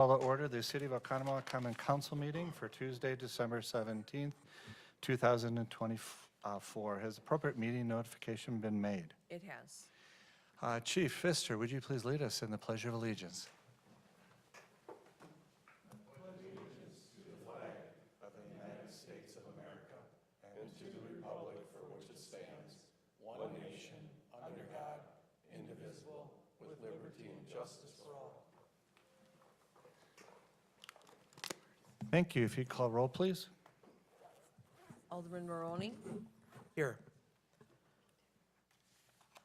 Call to order the City of Oconomowoc Common Council meeting for Tuesday, December 17th, 2024. Has appropriate meeting notification been made? It has. Chief Pfister, would you please lead us in the Pledge of Allegiance? Thank you. If you'd call roll, please. Alderman Maroney. Here.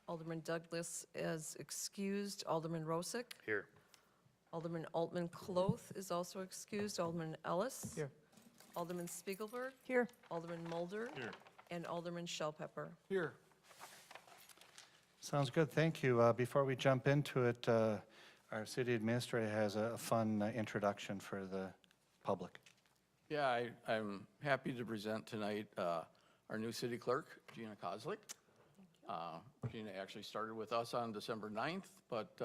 Alderman Douglas is excused. Alderman Rosick. Here. Alderman Altman Cloth is also excused. Alderman Ellis. Here. Alderman Spiegelberg. Here. Alderman Mulder. Here. And Alderman Shellpepper. Here. Sounds good. Thank you. Before we jump into it, our city administrator has a fun introduction for the public. Yeah, I'm happy to present tonight our new city clerk, Gina Kozlik. Gina actually started with us on December 9th, but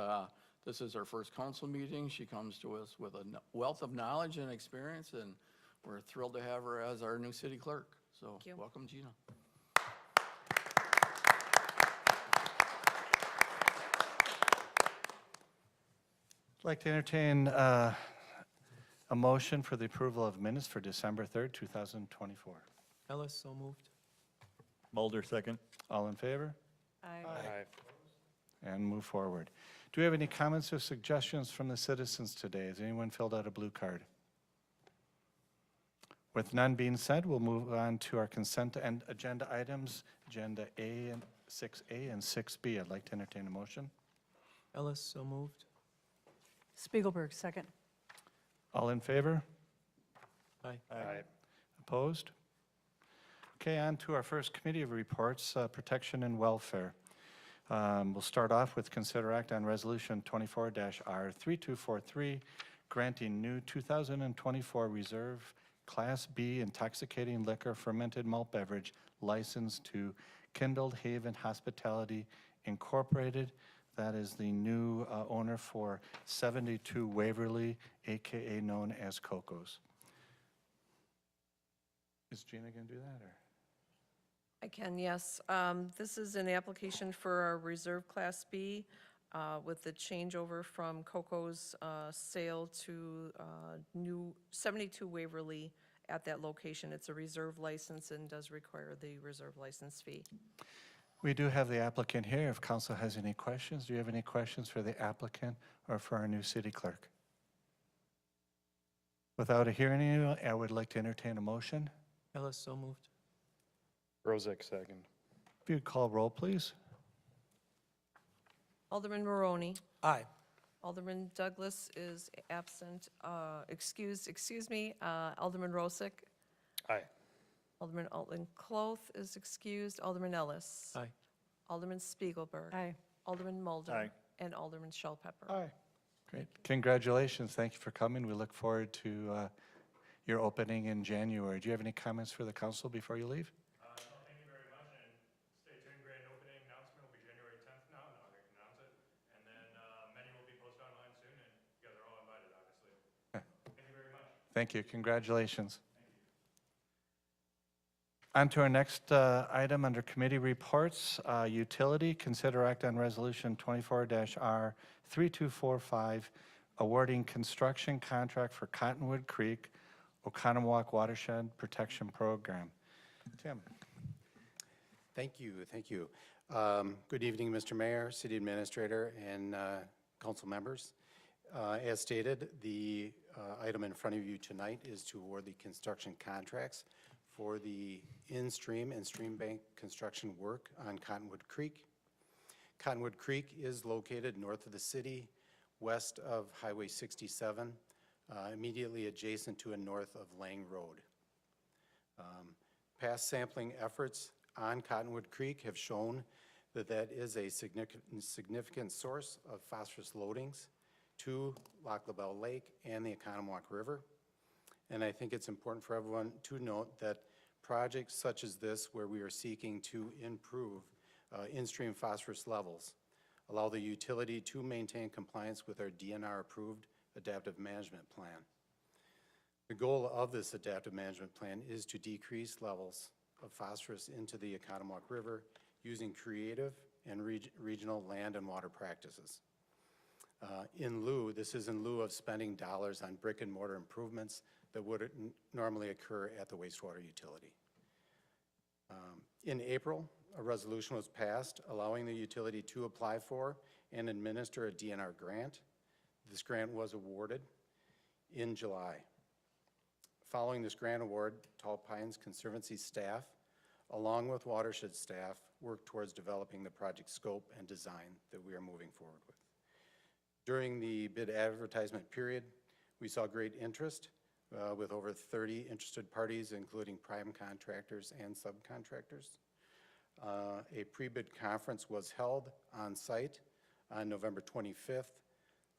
this is our first council meeting. She comes to us with a wealth of knowledge and experience, and we're thrilled to have her as our new city clerk. So Thank you. welcome, Gina. I'd like to entertain a motion for the approval of minutes for December 3rd, 2024. Ellis, so moved. Mulder, second. All in favor? Aye. And move forward. Do we have any comments or suggestions from the citizens today? Has anyone filled out a blue card? With none being said, we'll move on to our consent and agenda items, Agenda A and 6A and 6B. I'd like to entertain a motion. Ellis, so moved. Spiegelberg, second. All in favor? Aye. Opposed? Okay, on to our first committee of reports, protection and welfare. We'll start off with consider act on resolution 24-R3243, granting new 2024 reserve Class B intoxicating liquor fermented malt beverage license to Kindled Haven Hospitality Incorporated. That is the new owner for 72 Waverly, AKA known as Coco's. Is Gina going to do that, or? I can, yes. This is an application for our Reserve Class B with the changeover from Coco's sale to new 72 Waverly at that location. It's a reserve license and does require the reserve license fee. We do have the applicant here. If council has any questions, do you have any questions for the applicant or for our new city clerk? Without a hearing, I would like to entertain a motion. Ellis, so moved. Rosick, second. If you'd call roll, please. Alderman Maroney. Aye. Alderman Douglas is absent, excuse me. Alderman Rosick. Aye. Alderman Altman Cloth is excused. Alderman Ellis. Aye. Alderman Spiegelberg. Aye. Alderman Mulder. Aye. And Alderman Shellpepper. Aye. Great. Congratulations. Thank you for coming. We look forward to your opening in January. Do you have any comments for the council before you leave? No, thank you very much, and stay tuned. Grand opening announcement will be January 10th now, I can announce it. And then menu will be posted online soon, and you guys are all invited, obviously. Thank you very much. Thank you. Congratulations. On to our next item under committee reports, utility. Consider act on resolution 24-R3245, awarding construction contract for Cottonwood Creek, Oconomowoc Watershed Protection Program. Tim. Thank you. Thank you. Good evening, Mr. Mayor, City Administrator, and council members. As stated, the item in front of you tonight is to award the construction contracts for the in-stream and stream bank construction work on Cottonwood Creek. Cottonwood Creek is located north of the city, west of Highway 67, immediately adjacent to and north of Lang Road. Past sampling efforts on Cottonwood Creek have shown that that is a significant source of phosphorus loadings to Lac La Belle Lake and the Oconomowoc River. And I think it's important for everyone to note that projects such as this, where we are seeking to improve in-stream phosphorus levels, allow the utility to maintain compliance with our DNR-approved Adaptive Management Plan. The goal of this adaptive management plan is to decrease levels of phosphorus into the Oconomowoc River using creative and regional land and water practices. This is in lieu of spending dollars on brick and mortar improvements that would normally occur at the wastewater utility. In April, a resolution was passed allowing the utility to apply for and administer a DNR grant. This grant was awarded in July. Following this grant award, Tall Pines Conservancy staff, along with watershed staff, worked towards developing the project scope and design that we are moving forward with. During the bid advertisement period, we saw great interest with over 30 interested parties, including prime contractors and subcontractors. A pre-bid conference was held on site on November 25th.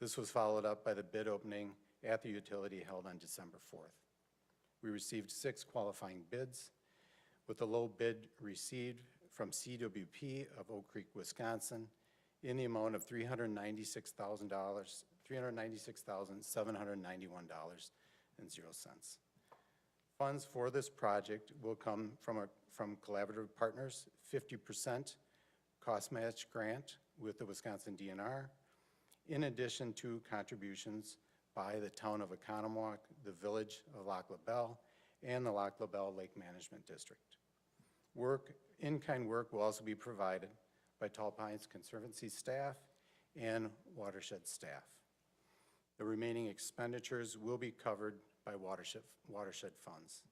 This was followed up by the bid opening at the utility held on December 4th. We received 6 qualifying bids, with the low bid received from CWP of Oak Creek, Wisconsin, in the amount of $396,791.00. Funds for this project will come from collaborative partners, 50% cost match grant with the Wisconsin DNR, in addition to contributions by the town of Oconomowoc, the village of Lac La Belle, and the Lac La Belle Lake Management District. In-kind work will also be provided by Tall Pines Conservancy staff and watershed staff. The remaining expenditures will be covered by watershed funds.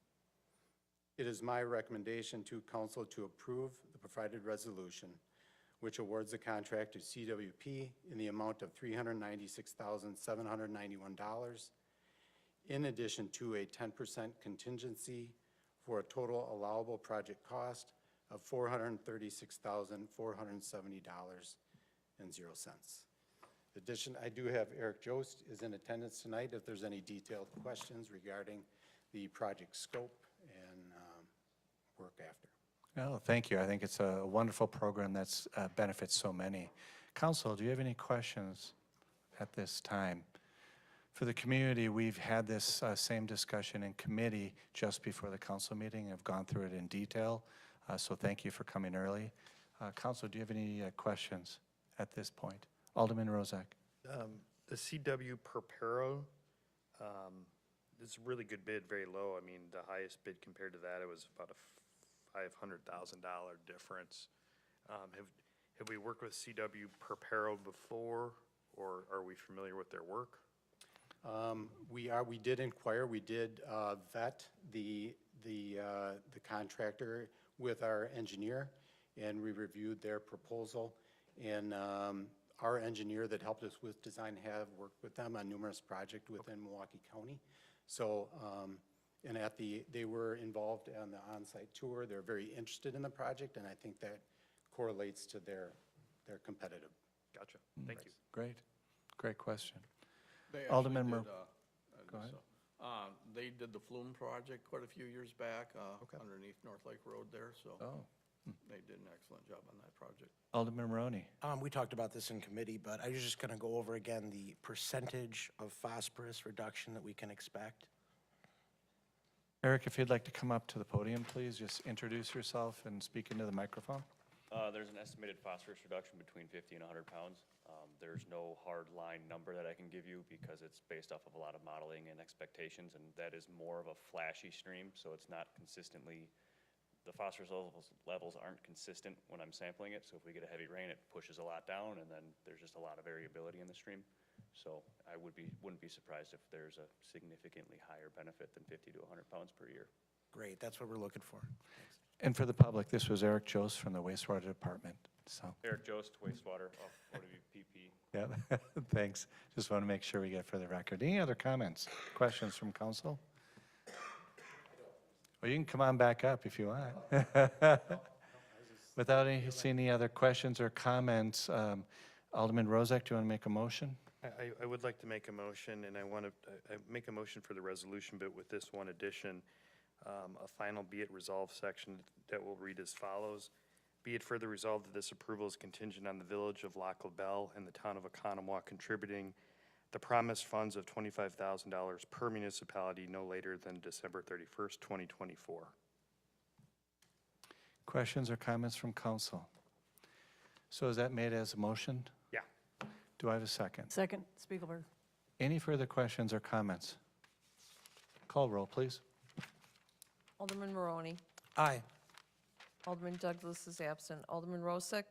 It is my recommendation to council to approve the provided resolution, which awards the contract to CWP in the amount of $396,791, in addition to a 10% contingency for a total allowable project cost of $436,470.00. Addition, I do have Eric Jost is in attendance tonight if there's any detailed questions regarding the project scope and work after. Oh, thank you. I think it's a wonderful program that's benefits so many. Council, do you have any questions at this time? For the community, we've had this same discussion in committee just before the council meeting. I've gone through it in detail, so thank you for coming early. Council, do you have any questions at this point? Alderman Rozak. The CW Perpero, is a really good bid, very low. I mean, the highest bid compared to that, it was about a $500,000 difference. Have we worked with CW Perpero before, or are we familiar with their work? We did inquire, we did vet the contractor with our engineer, and we reviewed their proposal. And our engineer that helped us with design have worked with them on numerous projects within Milwaukee County. So, and they were involved on the on-site tour. They're very interested in the project, and I think that correlates to their competitive. Gotcha, thank you. Great. Great question. They Alderman actually Mer- did, Go ahead. They did the Flume project quite a few years back underneath North Lake Road there, so Oh, they did an excellent job on that project. Alderman Maroney. We talked about this in committee, but I was just going to go over again the percentage of phosphorus reduction that we can expect. Eric, if you'd like to come up to the podium, please, just introduce yourself and speak into the microphone. There's an estimated phosphorus reduction between 50 and 100 pounds. There's no hard line number that I can give you because it's based off of a lot of modeling and expectations, and that is more of a flashy stream, so it's not consistently, the phosphorus levels aren't consistent when I'm sampling it, so if we get a heavy rain, it pushes a lot down, and then there's just a lot of variability in the stream. So I wouldn't be surprised if there's a significantly higher benefit than 50 to 100 pounds per year. Great, that's what we're looking for. And for the public, this was Eric Jost from the wastewater department, so. Eric Jost, wastewater, OWPP. Yeah, thanks. Just want to make sure we get for the record. Any other comments, questions from council? Well, you can come on back up if you want. Without seeing any other questions or comments, Alderman Rozak, do you want to make a motion? I would like to make a motion, and I want to make a motion for the resolution, but with this one addition, a final be it resolved section that will read as follows. Be it further resolved that this approval is contingent on the village of Lac La Belle and the town of Oconomowoc contributing the promised funds of $25,000 per municipality no later than December 31st, 2024. Questions or comments from council? So is that made as a motion? Yeah. Do I have a second? Second, Spiegelberg. Any further questions or comments? Call roll, please. Alderman Maroney. Aye. Alderman Douglas is absent. Alderman Rosick.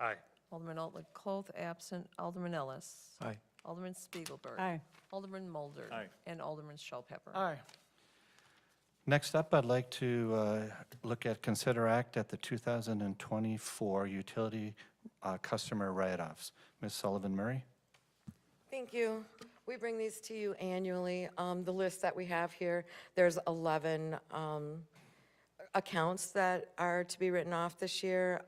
Aye. Alderman Altman-Cloth absent. Alderman Ellis. Aye. Alderman Spiegelberg. Aye. Alderman Mulder. Aye. And Alderman Shell Pepper. Aye. Next up, I'd like to look at consider act at the 2024 utility customer write-offs. Ms. Sullivan Murray? Thank you. We bring these to you annually. The list that we have here, there's 11 accounts that are to be written off this year.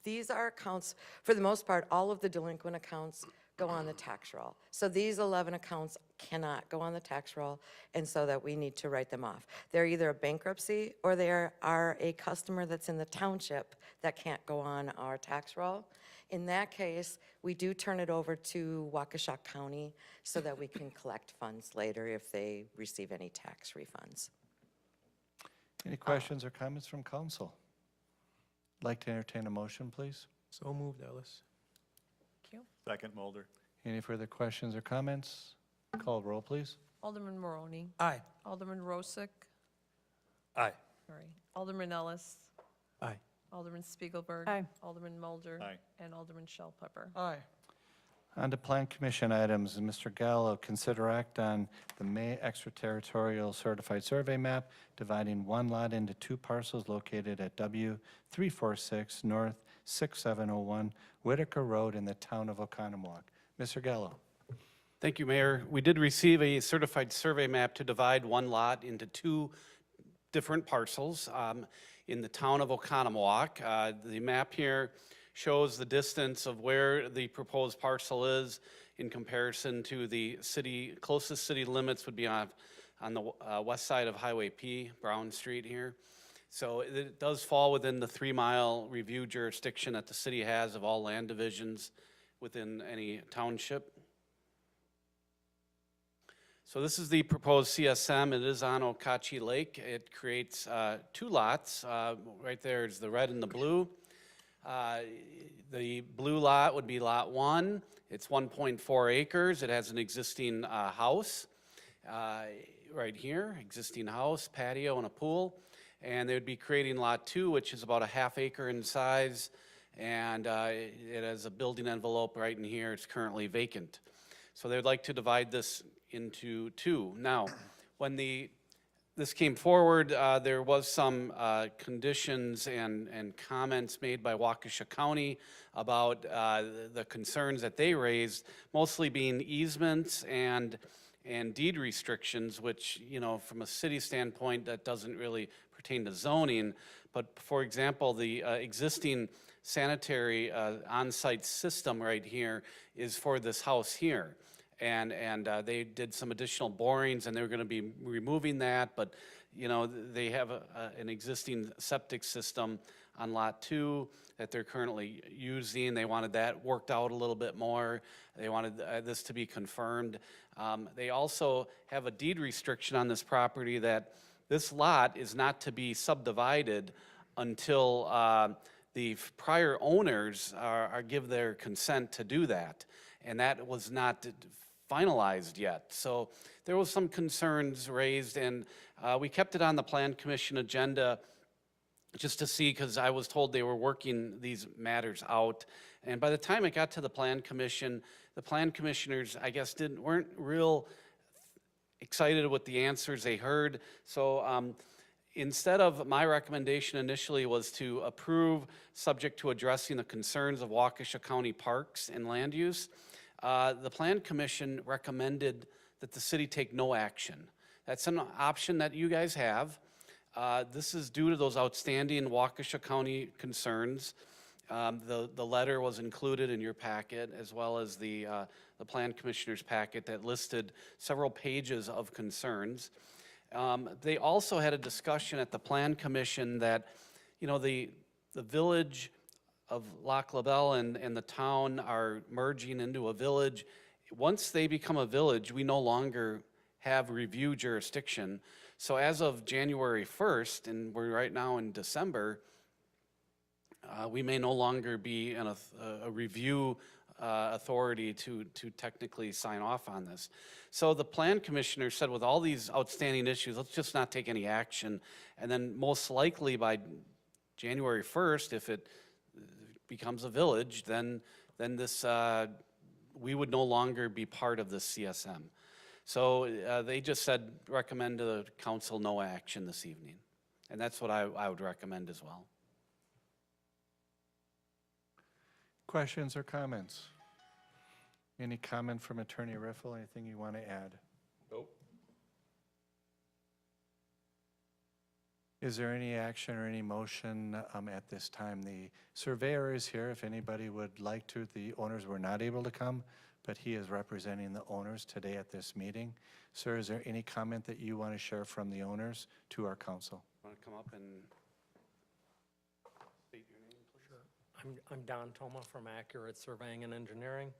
These are accounts, for the most part, all of the delinquent accounts go on the tax roll. So these 11 accounts cannot go on the tax roll, and so that we need to write them off. They're either a bankruptcy or they are a customer that's in the township that can't go on our tax roll. In that case, we do turn it over to Waukesha County so that we can collect funds later if they receive any tax refunds. Any questions or comments from council? Like to entertain a motion, please? So moved, Ellis. Thank you. Second, Mulder. Any further questions or comments? Call roll, please. Alderman Maroney. Aye. Alderman Rosick. Aye. Sorry. Alderman Ellis. Aye. Alderman Spiegelberg. Aye. Alderman Mulder. Aye. And Alderman Shell Pepper. Aye. On to Plan Commission items, Mr. Gallo, consider act on the May extraterritorial certified survey map dividing one lot into two parcels located at W 346 North 6701 Whitaker Road in the town of Oconomowoc. Mr. Gallo. Thank you, Mayor. We did receive a certified survey map to divide one lot into two different parcels in the town of Oconomowoc. The map here shows the distance of where the proposed parcel is in comparison to the city, closest city limits would be on the west side of Highway P, Brown Street here. So it does fall within the 3-mile review jurisdiction that the city has of all land divisions within any township. So this is the proposed CSM. It is on Okachi Lake. It creates two lots. Right there is the red and the blue. The blue lot would be Lot 1. It's 1.4 acres. It has an existing house right here, existing house, patio, and a pool. And they would be creating Lot 2, which is about a ½ acre in size, and it has a building envelope right in here. It's currently vacant. So they would like to divide this into two. Now, when this came forward, there was some conditions and comments made by Waukesha County about the concerns that they raised, mostly being easements and deed restrictions, which, you know, from a city standpoint, that doesn't really pertain to zoning. But for example, the existing sanitary on-site system right here is for this house here. And they did some additional borings, and they were going to be removing that, but you know, they have an existing septic system on Lot 2 that they're currently using. They wanted that worked out a little bit more. They wanted this to be confirmed. They also have a deed restriction on this property that this lot is not to be subdivided until the prior owners give their consent to do that. And that was not finalized yet. So there was some concerns raised, and we kept it on the Plan Commission agenda just to see, because I was told they were working these matters out. And by the time it got to the Plan Commission, the Plan Commissioners, I guess, weren't real excited with the answers they heard. So instead of, my recommendation initially was to approve, subject to addressing the concerns of Waukesha County Parks and Land Use. The Plan Commission recommended that the city take no action. That's an option that you guys have. This is due to those outstanding Waukesha County concerns. The letter was included in your packet, as well as the Plan Commissioner's packet that listed several pages of concerns. They also had a discussion at the Plan Commission that, you know, the village of Lac La Belle and the town are merging into a village once they become a village, we no longer have review jurisdiction. So as of January 1st, and we're right now in December, we may no longer be a review authority to technically sign off on this. So the plan commissioner said with all these outstanding issues, let's just not take any action. And then most likely by January 1st, if it becomes a village, then this, we would no longer be part of the CSM. So they just said, recommend to the council no action this evening. And that's what I would recommend as well. Questions or comments? Any comment from Attorney Riffle? Anything you want to add? Nope. Is there any action or any motion at this time? The surveyor is here if anybody would like to. The owners were not able to come, but he is representing the owners today at this meeting. Sir, is there any comment that you want to share from the owners to our council? Want to come up and state your name, please? I'm Don Toma from Accurate Surveying and Engineering.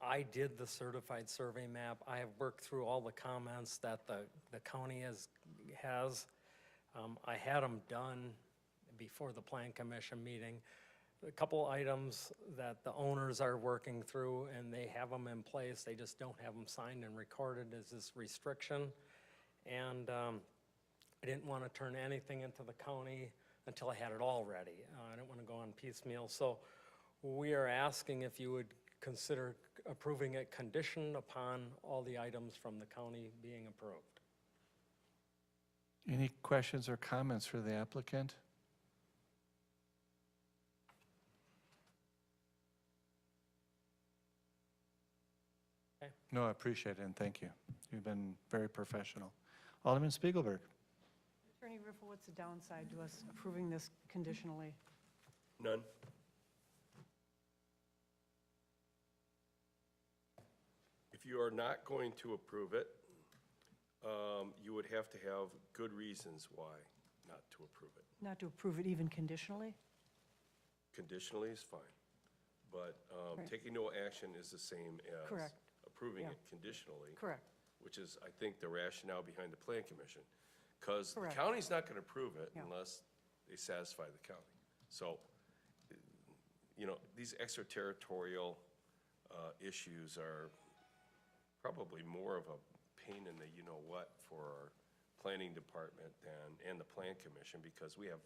I did the certified survey map. I have worked through all the comments that the county has. I had them done before the Plan Commission meeting. A couple items that the owners are working through, and they have them in place. They just don't have them signed and recorded as this restriction. And I didn't want to turn anything into the county until I had it all ready. I didn't want to go on piecemeal. So we are asking if you would consider approving it conditioned upon all the items from the county being approved. Any questions or comments for the applicant? Okay. No, I appreciate it and thank you. You've been very professional. Alderman Spiegelberg. Attorney Riffle, what's the downside to us approving this conditionally? None. If you are not going to approve it, you would have to have good reasons why not to approve it. Not to approve it even conditionally? Conditionally is fine, but Right. taking no action is the same as Correct. approving Yeah. it conditionally, Correct. which is, I think, the rationale behind the Plan Commission. Because the Correct. county's not going to approve it Yeah. unless they satisfy the county. So, these extraterritorial issues are probably more of a pain in the you-know-what for our planning department and the Plan Commission, because we have,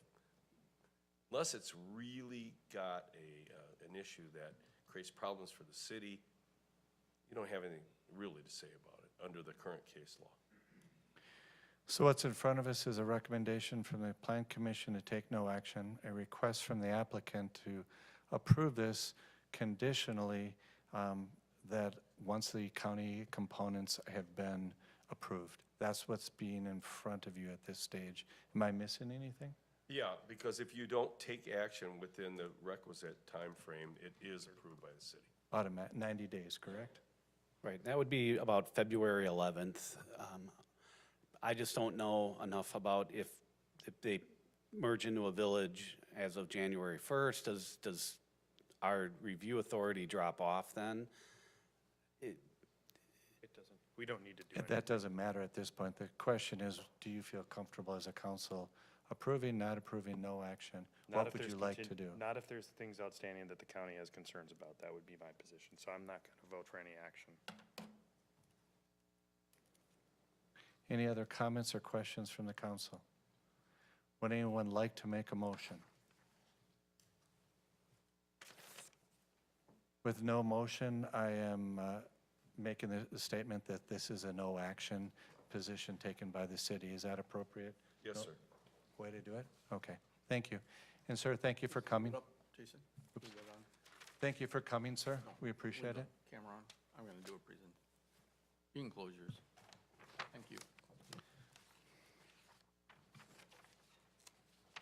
unless it's really got an issue that creates problems for the city, you don't have anything really to say about it under the current case law. So what's in front of us is a recommendation from the Plan Commission to take no action, a request from the applicant to approve this conditionally, that once the county components have been approved. That's what's being in front of you at this stage. Am I missing anything? Yeah, because if you don't take action within the requisite time frame, it is approved by the city. Automatic, 90 days, correct? Right, that would be about February 11th. I just don't know enough about if they merge into a village as of January 1st, does our review authority drop off then? It doesn't, we don't need to do anything. That doesn't matter at this point. The question is, do you feel comfortable as a council approving, not approving, no action? Not What if would there's you like to do? Not if there's things outstanding that the county has concerns about. That would be my position. So I'm not going to vote for any action. Any other comments or questions from the council? Would anyone like to make a motion? With no motion, I am making the statement that this is a no action position taken by the city. Is that appropriate? Yes, No- sir. Way to do it? Okay, thank you. And sir, thank you for coming. Jason? Oops. Thank you for coming, sir. We appreciate it. Camera on. I'm going to do a present. You can close yours. Thank you.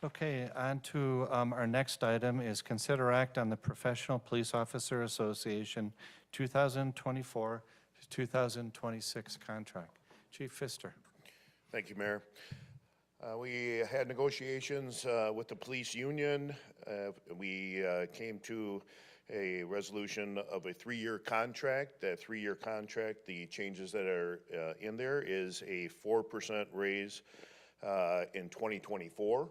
Okay, on to our next item is consider act on the Professional Police Officer Association 2024 to 2026 contract. Chief Pfister. Thank you, Mayor. We had negotiations with the police union. We came to a resolution of a 3-year contract. That 3-year contract, the changes that are in there is a 4% raise in 2024.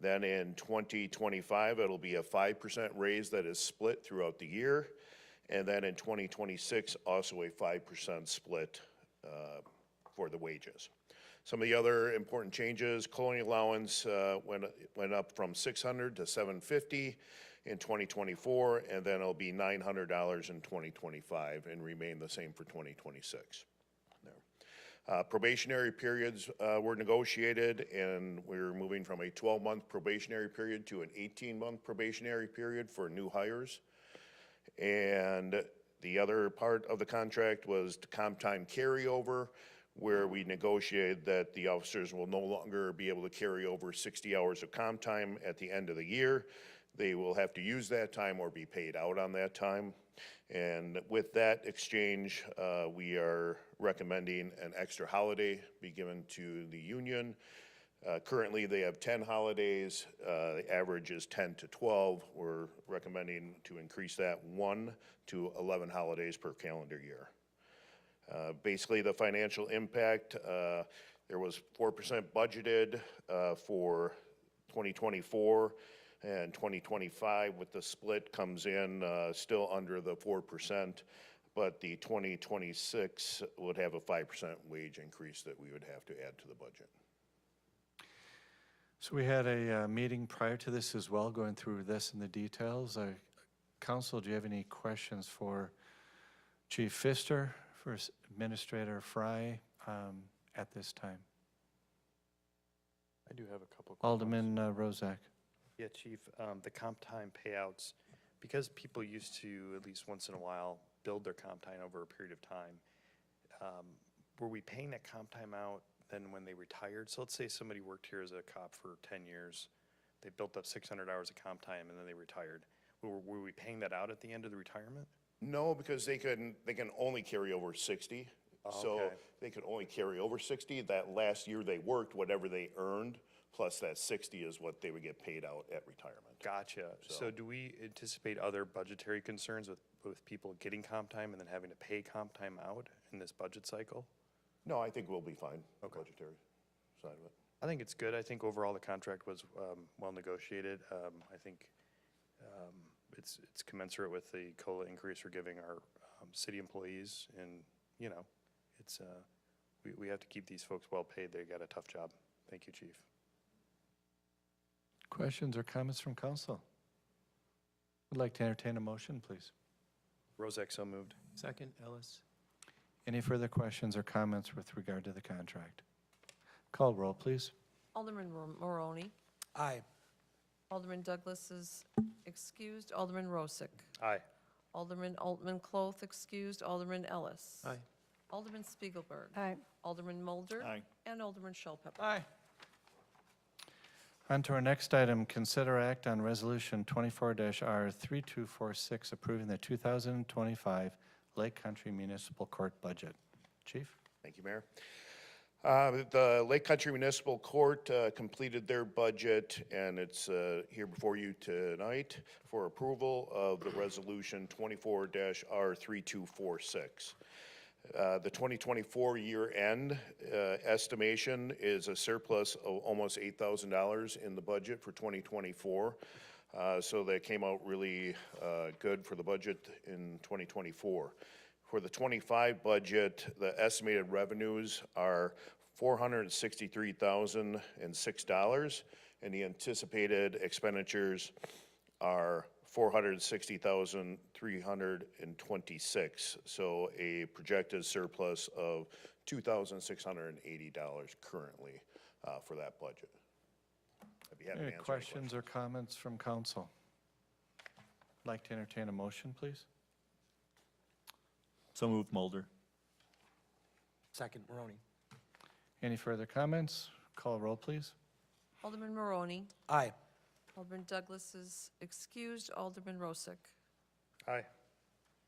Then in 2025, it'll be a 5% raise that is split throughout the year. And then in 2026, also a 5% split for the wages. Some of the other important changes, clothing allowance went up from $600 to $750 in 2024, and then it'll be $900 in 2025 and remain the same for 2026. Probationary periods were negotiated, and we're moving from a 12-month probationary period to an 18-month probationary period for new hires. And the other part of the contract was the comp time carryover, where we negotiated that the officers will no longer be able to carry over 60 hours of comp time at the end of the year. They will have to use that time or be paid out on that time. And with that exchange, we are recommending an extra holiday be given to the union. Currently, they have 10 holidays. The average is 10 to 12. We're recommending to increase that 1 to 11 holidays per calendar year. Basically, the financial impact, there was 4% budgeted for 2024, and 2025 with the split comes in still under the 4%, but the 2026 would have a 5% wage increase that we would have to add to the budget. So we had a meeting prior to this as well, going through this in the details. Council, do you have any questions for Chief Pfister, for Administrator Fry at this time? I do have a couple. Alderman Rozak. Yeah, Chief, the comp time payouts, because people used to, at least once in a while, build their comp time over a period of time, were we paying that comp time out then when they retired? So let's say somebody worked here as a cop for 10 years, they built up 600 hours of comp time, and then they retired. Were we paying that out at the end of the retirement? No, because they can only carry over 60. So okay. they could only carry over 60. That last year they worked, whatever they earned, plus that 60 is what they would get paid out at retirement. Gotcha. So do we anticipate other budgetary concerns with people getting comp time and then having to pay comp time out in this budget cycle? No, I think we'll be fine, budgetary side of it. I think it's good. I think overall the contract was well negotiated. I think it's commensurate with the COLA increase we're giving our city employees, and you know, it's we have to keep these folks well paid. They got a tough job. Thank you, Chief. Questions or comments from council? Would like to entertain a motion, please. Rozak, so moved. Second, Ellis. Any further questions or comments with regard to the contract? Call roll, please. Alderman Maroney. Aye. Alderman Douglas is excused. Alderman Rosick. Aye. Alderman Altman Cloth excused. Alderman Ellis. Aye. Alderman Spiegelberg. Aye. Alderman Mulder. Aye. And Alderman Shell Pepper. Aye. On to our next item, consider act on resolution 24-R3246, approving the 2025 Lake Country Municipal Court budget. Chief? Thank you, Mayor. The Lake Country Municipal Court completed their budget, and it's here before you tonight for approval of the resolution 24-R3246. The 2024 year-end estimation is a surplus of almost $8,000 in the budget for 2024. So that came out really good for the budget in 2024. For the 25 budget, the estimated revenues are $463,006, and the anticipated expenditures are $460,326. So a projected surplus of $2,680 currently for that budget. I'd be happy to Any answer questions or comments from council? Like to entertain a motion, please? So moved, Mulder. Second, Maroney. Any further comments? Call roll, please. Alderman Maroney. Aye. Alderman Douglas is excused. Alderman Rosick. Aye.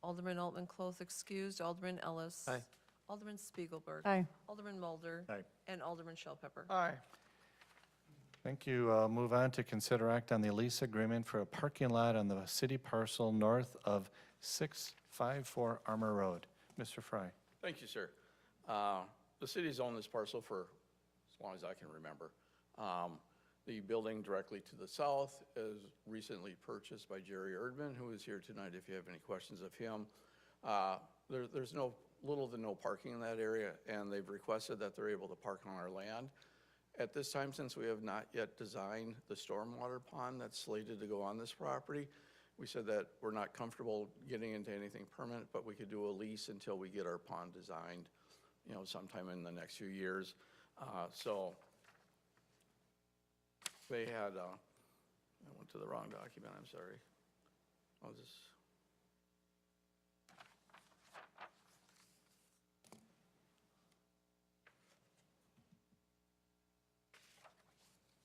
Alderman Altman Cloth excused. Alderman Ellis. Aye. Alderman Spiegelberg. Aye. Alderman Mulder. Aye. And Alderman Shell Pepper. Aye. Thank you. Move on to consider act on the lease agreement for a parking lot on the city parcel north of 654 Armor Road. Mr. Fry. Thank you, sir. The city's owned this parcel for as long as I can remember. The building directly to the south is recently purchased by Jerry Erdman, who is here tonight if you have any questions of him. There's little to no parking in that area, and they've requested that they're able to park on our land. At this time, since we have not yet designed the stormwater pond that's slated to go on this property, we said that we're not comfortable getting into anything permanent, but we could do a lease until we get our pond designed, sometime in the next few years. So they had, I went to the wrong document, I'm sorry. I'll just.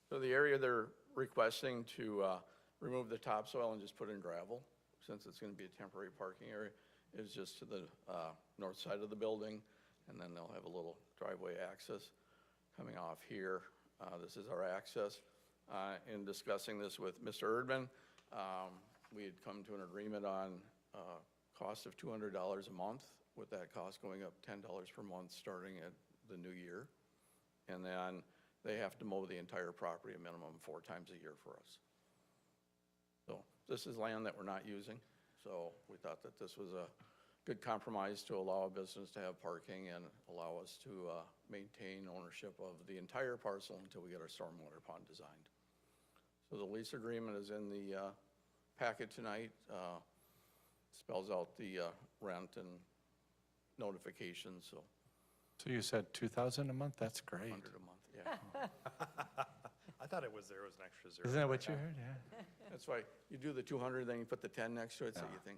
So the area they're requesting to remove the topsoil and just put in gravel, since it's going to be a temporary parking area, is just to the north side of the building, and then they'll have a little driveway access coming off here. This is our access. In discussing this with Mr. Erdman, we had come to an agreement on cost of $200 a month, with that cost going up $10 per month starting at the new year. And then they have to mow the entire property a minimum 4 times a year for us. So this is land that we're not using, so we thought that this was a good compromise to allow a business to have parking and allow us to maintain ownership of the entire parcel until we get our stormwater pond designed. So the lease agreement is in the packet tonight. Spells out the rent and notifications, so So you said 2,000 a month? That's great. 100 a month, yeah. I thought there was an extra zero. Isn't that what you heard? Yeah. That's why you do the 200, then you put the 10 next to it, so you think.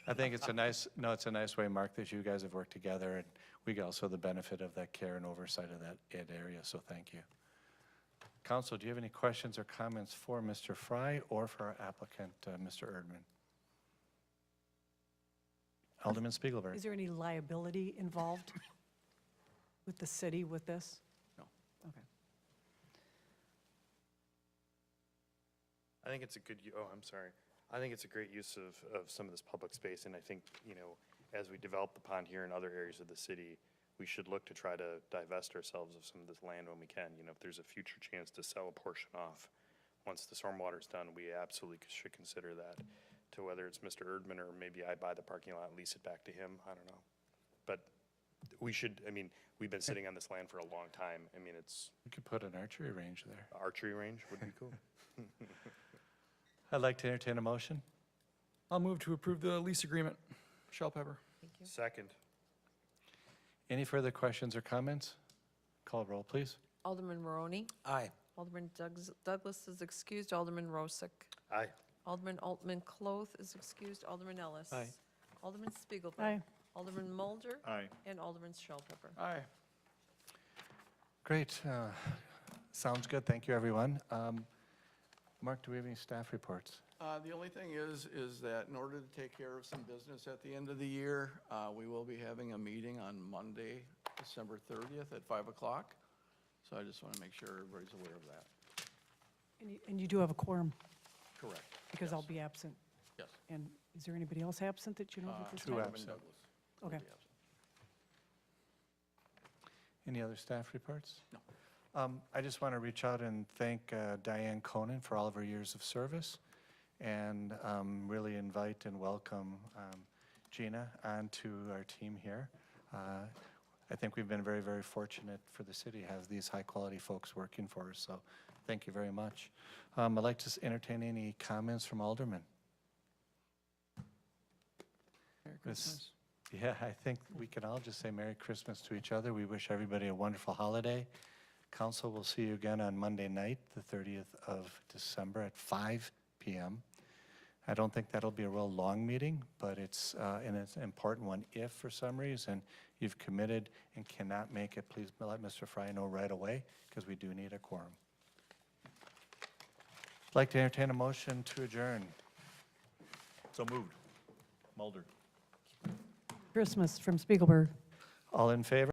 I think it's a nice, it's a nice way, Mark, that you guys have worked together, and we get also the benefit of that care and oversight of that area, so thank you. Council, do you have any questions or comments for Mr. Fry or for our applicant, Mr. Erdman? Alderman Spiegelberg. Is there any liability involved with the city with this? No. Okay. I think it's a good, I'm sorry. I think it's a great use of some of this public space, and I think, as we develop the pond here in other areas of the city, we should look to try to divest ourselves of some of this land when we can. If there's a future chance to sell a portion off, once the stormwater's done, we absolutely should consider that, to whether it's Mr. Erdman or maybe I buy the parking lot and lease it back to him, I don't know. But we should, we've been sitting on this land for a long time. it's, We could put an archery range there. archery range would be cool. I'd like to entertain a motion. I'll move to approve the lease agreement. Shell Pepper. Second. Any further questions or comments? Call roll, please. Alderman Maroney. Aye. Alderman Douglas is excused. Alderman Rosick. Aye. Alderman Altman Cloth is excused. Alderman Ellis. Aye. Alderman Spiegelberg. Aye. Alderman Mulder. Aye. And Alderman Shellpepper. Aye. Great. Sounds good. Thank you, everyone. Mark, do we have any staff reports? The only thing is that in order to take care of some business at the end of the year, we will be having a meeting on Monday, December 30th at 5 o'clock. So I just want to make sure everybody's aware of that. And you do have a quorum, Correct. because Yes. I'll be absent. Yes. And is there anybody else absent that you know of at this Two time? absent. Douglas will Okay. be absent. Any other staff reports? No. I just want to reach out and thank Diane Conan for all of her years of service, and really invite and welcome Gina onto our team here. I think we've been very, very fortunate for the city to have these high-quality folks working for us, so thank you very much. I'd like to entertain any comments from Alderman. Merry This- Christmas. Yeah, I think we can all just say Merry Christmas to each other. We wish everybody a wonderful holiday. Council will see you again on Monday night, the 30th of December at 5 p.m. I don't think that'll be a real long meeting, but it's an important one. If for some reason you've committed and cannot make it, please let Mr. Fry know right away, because we do need a quorum. I'd like to entertain a motion to adjourn. So moved. Mulder. Christmas from Spiegelberg. All in favor?